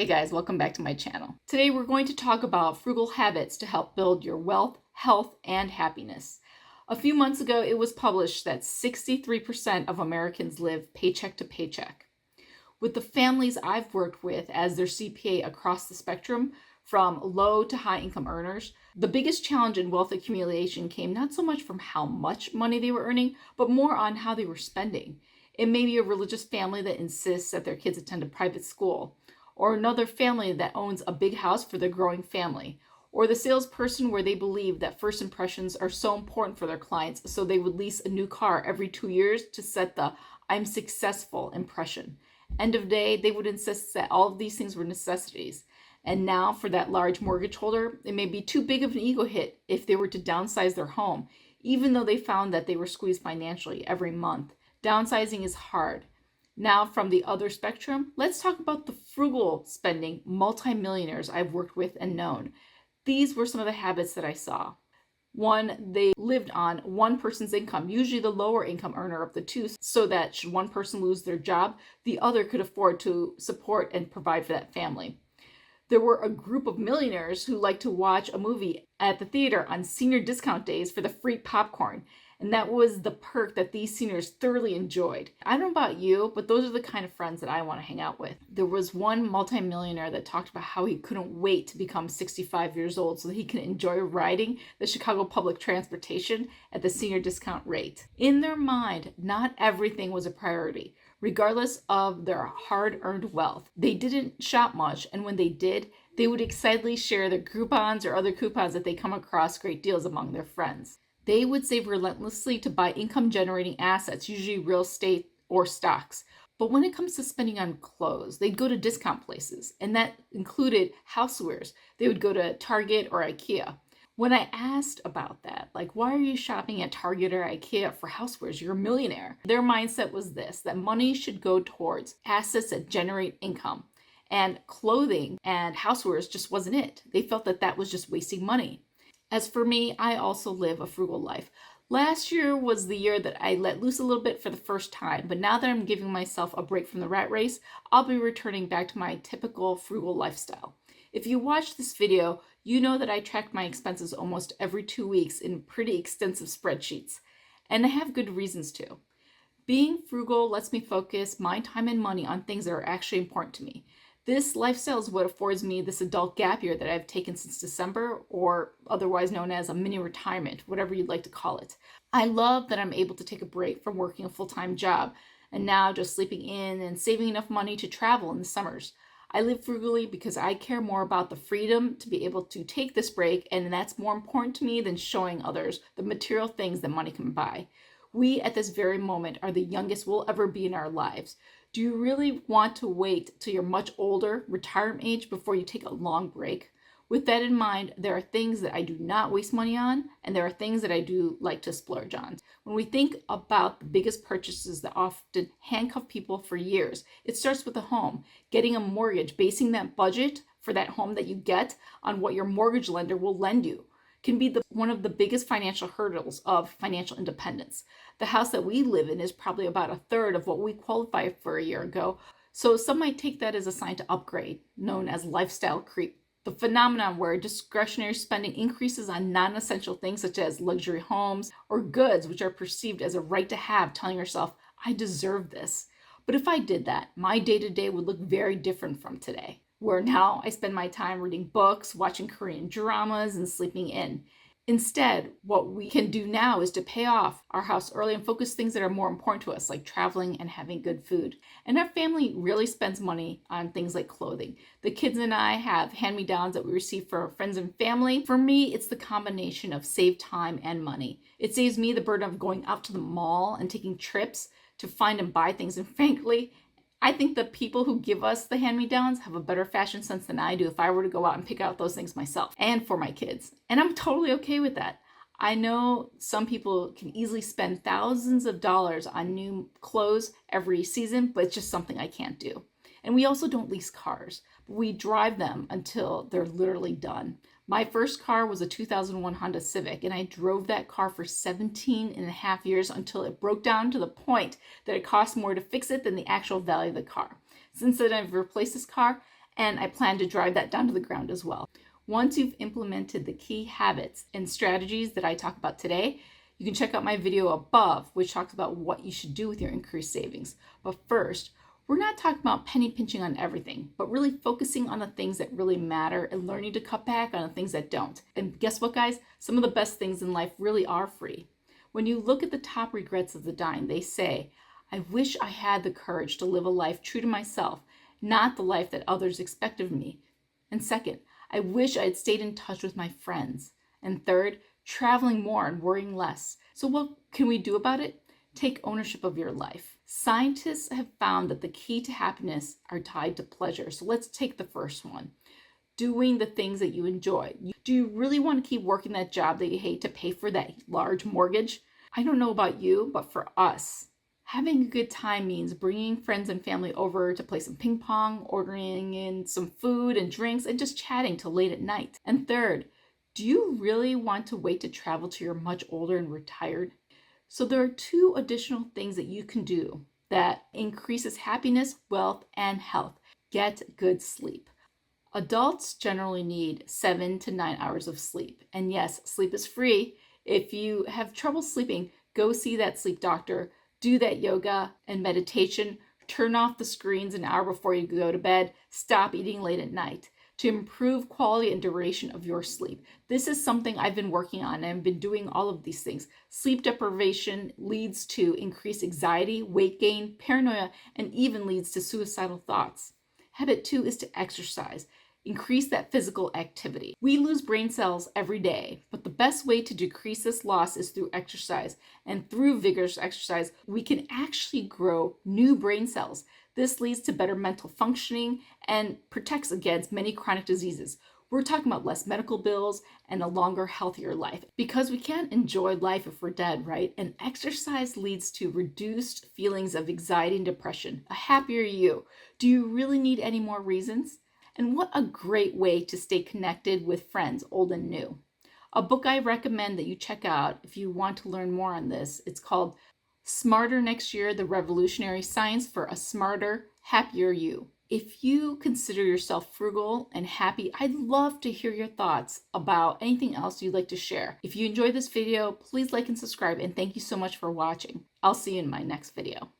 Hey guys, welcome back to my channel. Today we're going to talk about frugal habits to help build your wealth, health, and happiness. A few months ago, it was published that 63% of Americans live paycheck to paycheck. With the families I've worked with as their CPA across the spectrum, from low to high income earners, the biggest challenge in wealth accumulation came not so much from how much money they were earning, but more on how they were spending. It may be a religious family that insists that their kids attend a private school, or another family that owns a big house for their growing family, or the salesperson where they believe that first impressions are so important for their clients, so they would lease a new car every 2 years to set the "I'm successful" impression. End of day, they would insist that all of these things were necessities. And now, for that large mortgage holder, it may be too big of an ego hit if they were to downsize their home, even though they found that they were squeezed financially every month. Downsizing is hard. Now, from the other spectrum, let's talk about the frugal spending multimillionaires I've worked with and known. These were some of the habits that I saw. One, they lived on one person's income, usually the lower income earner of the two, so that should one person lose their job, the other could afford to support and provide for that family. There were a group of millionaires who liked to watch a movie at the theater on senior discount days for the free popcorn. And that was the perk that these seniors thoroughly enjoyed. I don't know about you, but those are the kind of friends that I want to hang out with. There was one multimillionaire that talked about how he couldn't wait to become 65 years old so that he can enjoy riding the Chicago public transportation at the senior discount rate. In their mind, not everything was a priority, regardless of their hard-earned wealth. They didn't shop much, and when they did, they would excitedly share their coupons or other coupons that they come across great deals among their friends. They would save relentlessly to buy income-generating assets, usually real estate or stocks. But when it comes to spending on clothes, they'd go to discount places, and that included housewares. They would go to Target or IKEA. When I asked about that, like, why are you shopping at Target or IKEA for housewares? You're a millionaire. Their mindset was this, that money should go towards assets that generate income. And clothing and housewares just wasn't it. They felt that that was just wasting money. As for me, I also live a frugal life. Last year was the year that I let loose a little bit for the first time, but now that I'm giving myself a break from the rat race, I'll be returning back to my typical frugal lifestyle. If you watched this video, you know that I track my expenses almost every 2 weeks in pretty extensive spreadsheets, and I have good reasons to. Being frugal lets me focus my time and money on things that are actually important to me. This lifestyle is what affords me this adult gap year that I've taken since December, or otherwise known as a mini retirement, whatever you'd like to call it. I love that I'm able to take a break from working a full-time job and now just sleeping in and saving enough money to travel in the summers. I live frugally because I care more about the freedom to be able to take this break, and that's more important to me than showing others the material things that money can buy. We, at this very moment, are the youngest we'll ever be in our lives. Do you really want to wait till you're much older, retirement age, before you take a long break? With that in mind, there are things that I do not waste money on, and there are things that I do like to splurge on. When we think about the biggest purchases that often handcuff people for years, it starts with a home. Getting a mortgage, basing that budget for that home that you get on what your mortgage lender will lend you, can be one of the biggest financial hurdles of financial independence. The house that we live in is probably about a third of what we qualified for a year ago, so some might take that as a sign to upgrade, known as lifestyle creep. The phenomenon where discretionary spending increases on non-essential things such as luxury homes or goods which are perceived as a right to have, telling yourself, I deserve this. But if I did that, my day-to-day would look very different from today, where now I spend my time reading books, watching Korean dramas, and sleeping in. Instead, what we can do now is to pay off our house early and focus things that are more important to us, like traveling and having good food. And our family really spends money on things like clothing. The kids and I have hand-me-downs that we receive from our friends and family. For me, it's the combination of saved time and money. It saves me the burden of going out to the mall and taking trips to find and buy things. And frankly, I think the people who give us the hand-me-downs have a better fashion sense than I do if I were to go out and pick out those things myself and for my kids. And I'm totally okay with that. I know some people can easily spend thousands of dollars on new clothes every season, but it's just something I can't do. And we also don't lease cars, but we drive them until they're literally done. My first car was a 2001 Honda Civic, and I drove that car for 17 and a half years until it broke down to the point that it cost more to fix it than the actual value of the car. Since then, I've replaced this car, and I plan to drive that down to the ground as well. Once you've implemented the key habits and strategies that I talk about today, you can check out my video above, which talks about what you should do with your increased savings. But first, we're not talking about penny pinching on everything, but really focusing on the things that really matter and learning to cut back on the things that don't. And guess what, guys? Some of the best things in life really are free. When you look at the top regrets of the dying, they say, I wish I had the courage to live a life true to myself, not the life that others expect of me. And second, I wish I had stayed in touch with my friends. And third, traveling more and worrying less. So what can we do about it? Take ownership of your life. Scientists have found that the key to happiness are tied to pleasure. So let's take the first one. Doing the things that you enjoy. Do you really want to keep working that job that you hate to pay for that large mortgage? I don't know about you, but for us, having a good time means bringing friends and family over to play some ping pong, ordering in some food and drinks, and just chatting till late at night. And third, do you really want to wait to travel till you're much older and retired? So there are two additional things that you can do that increases happiness, wealth, and health. Get good sleep. Adults generally need 7 to 9 hours of sleep. And yes, sleep is free. If you have trouble sleeping, go see that sleep doctor, do that yoga and meditation, turn off the screens an hour before you go to bed, stop eating late at night to improve quality and duration of your sleep. This is something I've been working on, and I've been doing all of these things. Sleep deprivation leads to increased anxiety, weight gain, paranoia, and even leads to suicidal thoughts. Habit 2 is to exercise. Increase that physical activity. We lose brain cells every day, but the best way to decrease this loss is through exercise. And through vigorous exercise, we can actually grow new brain cells. This leads to better mental functioning and protects against many chronic diseases. We're talking about less medical bills and a longer, healthier life. Because we can't enjoy life if we're dead, right? And exercise leads to reduced feelings of anxiety and depression, a happier you. Do you really need any more reasons? And what a great way to stay connected with friends, old and new. A book I recommend that you check out if you want to learn more on this, it's called Smarter Next Year, The Revolutionary Science for a Smarter, Happier You. If you consider yourself frugal and happy, I'd love to hear your thoughts about anything else you'd like to share. If you enjoyed this video, please like and subscribe, and thank you so much for watching. I'll see you in my next video.